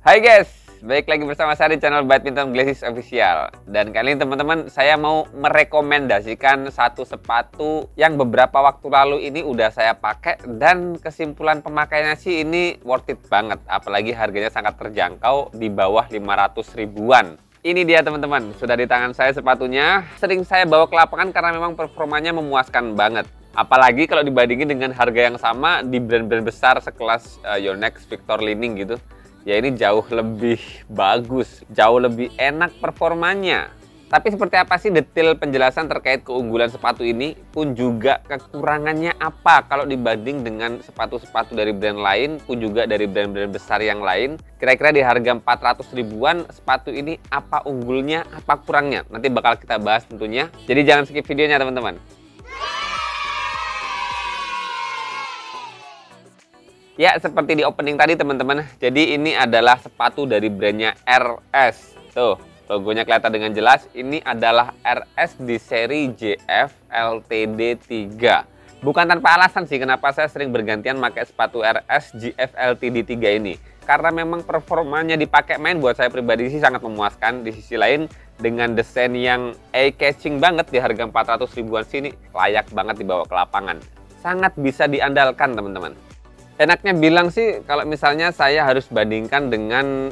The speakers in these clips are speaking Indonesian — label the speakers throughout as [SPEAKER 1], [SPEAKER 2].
[SPEAKER 1] Hai guys, balik lagi bersama saya di channel Badminton Glasses Official. Dan kali ini teman-teman, saya mau merekomendasikan satu sepatu yang beberapa waktu lalu ini udah saya pakai. Dan kesimpulan pemakaiannya sih ini worth it banget. Apalagi harganya sangat terjangkau, di bawah 500 ribuan. Ini dia teman-teman, sudah di tangan saya sepatunya. Sering saya bawa ke lapangan karena memang performanya memuaskan banget. Apalagi kalau dibandingin dengan harga yang sama di brand-brand besar sekelas Yonex, Victor Lining gitu. Ya ini jauh lebih bagus, jauh lebih enak performanya. Tapi seperti apa sih detail penjelasan terkait keunggulan sepatu ini, pun juga kekurangannya apa kalau dibanding dengan sepatu-sepatu dari brand lain, pun juga dari brand-brand besar yang lain. Kira-kira di harga 400 ribuan, sepatu ini apa unggulnya, apa kurangnya? Nanti bakal kita bahas tentunya. Jadi jangan skip videonya teman-teman. Ya, seperti di opening tadi teman-teman. Jadi ini adalah sepatu dari brandnya RS. Tuh, logonya kelihatan dengan jelas. Ini adalah RS di seri JF LTD 3. Bukan tanpa alasan sih kenapa saya sering bergantian pakai sepatu RS JF LTD 3 ini. Karena memang performanya dipakai main buat saya pribadi sih sangat memuaskan. Di sisi lain, dengan desain yang eye-catching banget di harga 400 ribuan sini, layak banget dibawa ke lapangan. Sangat bisa diandalkan teman-teman. Enaknya bilang sih kalau misalnya saya harus bandingkan dengan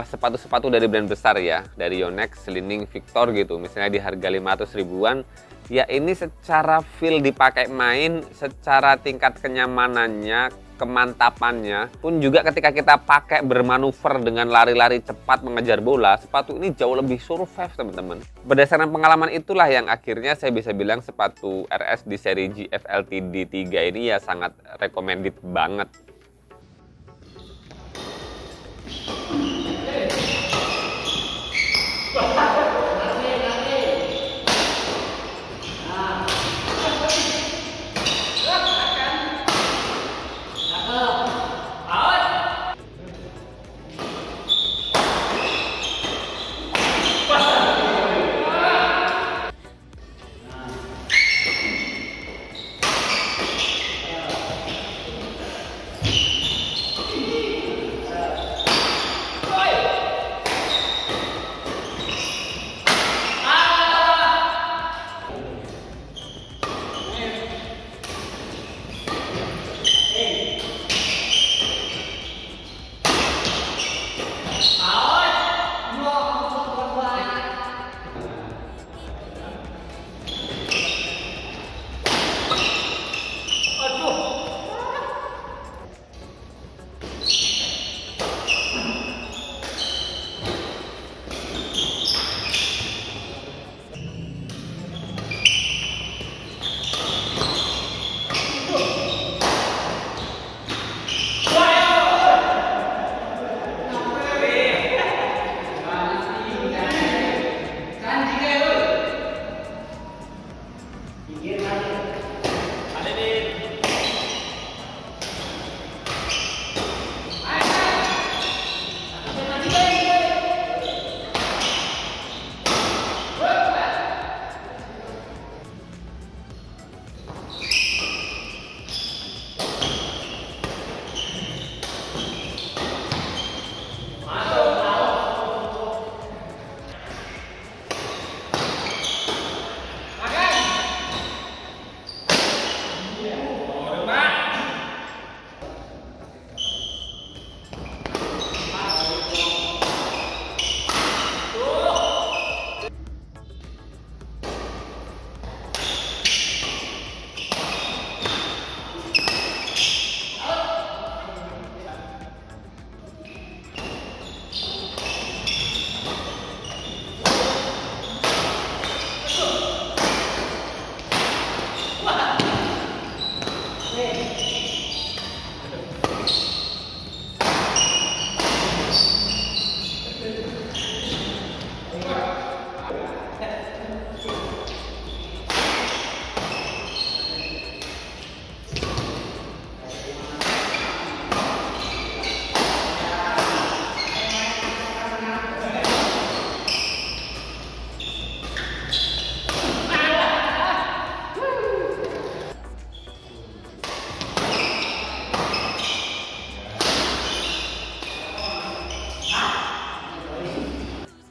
[SPEAKER 1] sepatu-sepatu dari brand besar ya, dari Yonex, Lining, Victor gitu, misalnya di harga 500 ribuan, ya ini secara feel dipakai main, secara tingkat kenyamanannya, kemantapannya, pun juga ketika kita pakai bermanuver dengan lari-lari cepat mengejar bola, sepatu ini jauh lebih survive teman-teman. Berdasarkan pengalaman itulah yang akhirnya saya bisa bilang sepatu RS di seri GF LTD 3 ini ya sangat recommended banget.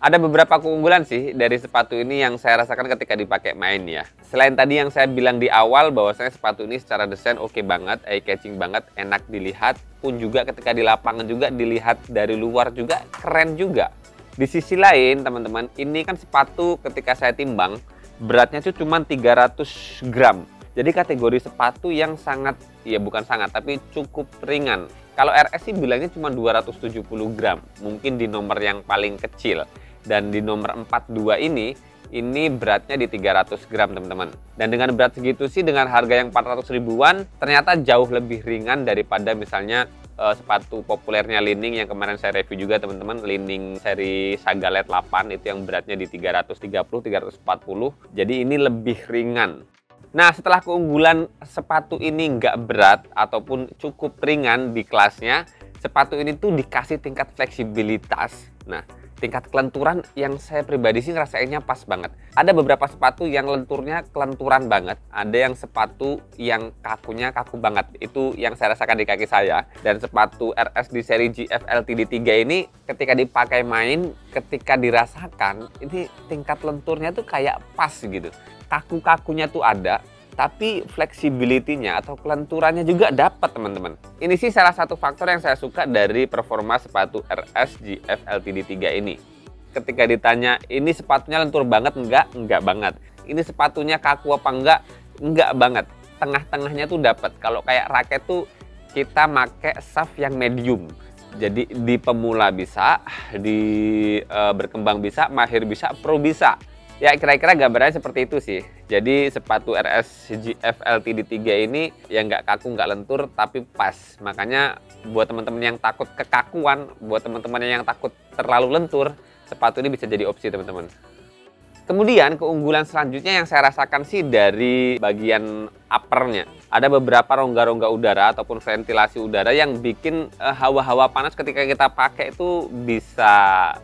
[SPEAKER 1] Ada beberapa keunggulan sih dari sepatu ini yang saya rasakan ketika dipakai main ya. Selain tadi yang saya bilang di awal bahwasanya sepatu ini secara desain oke banget, eye catching banget, enak dilihat, pun juga ketika di lapangan juga dilihat dari luar juga keren juga. Di sisi lain teman-teman, ini kan sepatu ketika saya timbang beratnya tuh cuma 300 gram. Jadi kategori sepatu yang sangat, ya bukan sangat, tapi cukup ringan. Kalau RS sih bilangnya cuma 270 gram, mungkin di nomor yang paling kecil. Dan di nomor 42 ini beratnya di 300 gram teman-teman. Dan dengan berat segitu sih, dengan harga yang 400 ribuan, ternyata jauh lebih ringan daripada misalnya sepatu populernya Li-Ning yang kemarin saya review juga teman-teman. Li-Ning seri Sagalet 8 itu yang beratnya di 330-340. Jadi ini lebih ringan. Nah, setelah keunggulan sepatu ini nggak berat ataupun cukup ringan di kelasnya, sepatu ini tuh dikasih tingkat fleksibilitas. Nah, tingkat kelenturan yang saya pribadi sih ngerasainnya pas banget. Ada beberapa sepatu yang lenturnya kelenturan banget. Ada yang sepatu yang kakunya kaku banget. Itu yang saya rasakan di kaki saya. Dan sepatu RS di seri GF LTD 3 ini ketika dipakai main, ketika dirasakan, ini tingkat lenturnya tuh kayak pas gitu. Kaku-kakunya tuh ada, tapi fleksibilitinya atau kelenturannya juga dapat teman-teman. Ini sih salah satu faktor yang saya suka dari performa sepatu RS GF LTD 3 ini. Ketika ditanya, ini sepatunya lentur banget? Enggak banget. Ini sepatunya kaku apa enggak banget. Tengah-tengahnya tuh dapat. Kalau kayak raket tuh kita pakai shaft yang medium. Jadi di pemula bisa, di berkembang bisa, mahir bisa, pro bisa. Ya kira-kira gambarannya seperti itu sih. Jadi sepatu RS GF LTD 3 ini ya nggak kaku, nggak lentur, tapi pas. Makanya buat teman-teman yang takut kekakuan, buat teman-teman yang takut terlalu lentur, sepatu ini bisa jadi opsi teman-teman. Kemudian keunggulan selanjutnya yang saya rasakan sih dari bagian uppernya. Ada beberapa rongga-rongga udara ataupun ventilasi udara yang bikin hawa-hawa panas ketika kita pakai itu bisa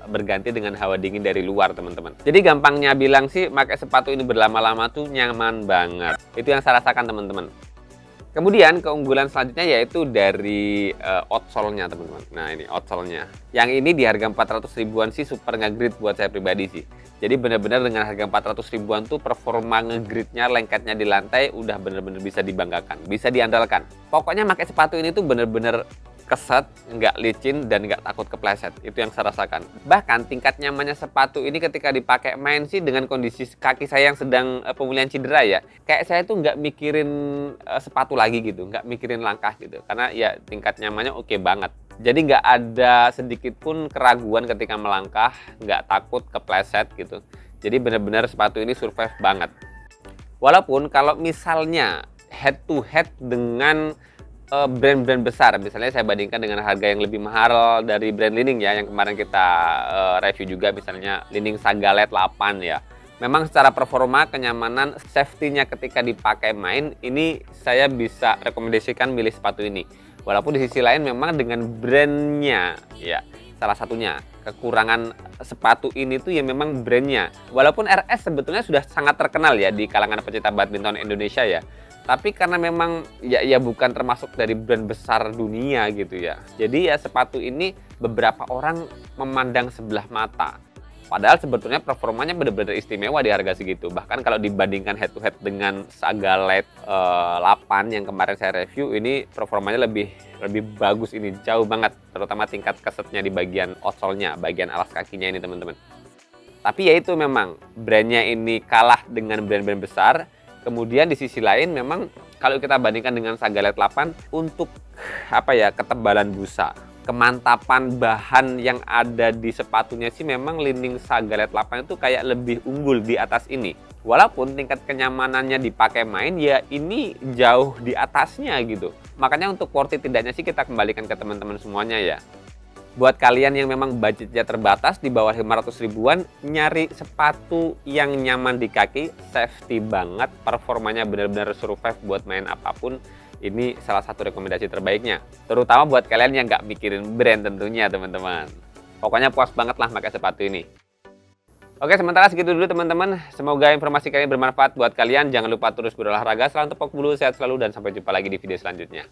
[SPEAKER 1] berganti dengan hawa dingin dari luar teman-teman. Jadi gampangnya bilang sih pakai sepatu ini berlama-lama tuh nyaman banget. Itu yang saya rasakan teman-teman. Kemudian keunggulan selanjutnya yaitu dari outsole-nya teman-teman. Nah ini outsole-nya. Yang ini di harga 400 ribuan sih super nge-grade buat saya pribadi sih. Jadi benar-benar dengan harga 400 ribuan tuh performa nge-grade-nya, lengketnya di lantai udah benar-benar bisa dibanggakan, bisa diandalkan. Pokoknya pakai sepatu ini tuh benar-benar keset, nggak licin, dan nggak takut kepleset. Itu yang saya rasakan. Bahkan tingkat nyamannya sepatu ini ketika dipakai main sih dengan kondisi kaki saya yang sedang pemulihan cedera ya. Kayak saya tuh nggak mikirin sepatu lagi gitu, nggak mikirin langkah gitu. Karena ya tingkat nyamannya oke banget. Jadi nggak ada sedikit pun keraguan ketika melangkah, nggak takut kepleset gitu. Jadi benar-benar sepatu ini survive banget. Walaupun kalau misalnya head to head dengan brand-brand besar, misalnya saya bandingkan dengan harga yang lebih mahal dari brand Li-Ning ya, yang kemarin kita review juga, misalnya Li-Ning Sagalet 8 ya. Memang secara performa, kenyamanan, safety-nya ketika dipakai main, ini saya bisa rekomendasikan milih sepatu ini. Walaupun di sisi lain memang dengan brandnya ya, salah satunya kekurangan sepatu ini tuh ya memang brandnya. Walaupun RS sebetulnya sudah sangat terkenal ya di kalangan pecinta badminton Indonesia ya. Tapi karena memang ya bukan termasuk dari brand besar dunia gitu ya. Jadi ya sepatu ini beberapa orang memandang sebelah mata. Padahal sebetulnya performanya benar-benar istimewa di harga segitu. Bahkan kalau dibandingkan head to head dengan Sagalet 8 yang kemarin saya review, ini performanya lebih bagus, ini jauh banget. Terutama tingkat kesetnya di bagian outsole-nya, bagian alas kakinya ini teman-teman. Tapi ya itu memang brandnya ini kalah dengan brand-brand besar. Kemudian di sisi lain memang kalau kita bandingkan dengan Sagalet 8 untuk ketebalan busa, kemantapan bahan yang ada di sepatunya sih memang Li-Ning Sagalet 8 itu kayak lebih unggul di atas ini. Walaupun tingkat kenyamanannya dipakai main ya ini jauh di atasnya gitu. Makanya untuk worth it tidaknya sih kita kembalikan ke teman-teman semuanya ya. Buat kalian yang memang budgetnya terbatas di bawah 500 ribuan, nyari sepatu yang nyaman di kaki, safety banget, performanya benar-benar survive buat main apapun, ini salah satu rekomendasi terbaiknya. Terutama buat kalian yang nggak mikirin brand tentunya teman-teman. Pokoknya puas banget lah pakai sepatu ini. Oke, sementara segitu dulu teman-teman. Semoga informasi kali ini bermanfaat buat kalian. Jangan lupa terus berolahraga, selalu tepok bulu, sehat selalu, dan sampai jumpa lagi di video selanjutnya.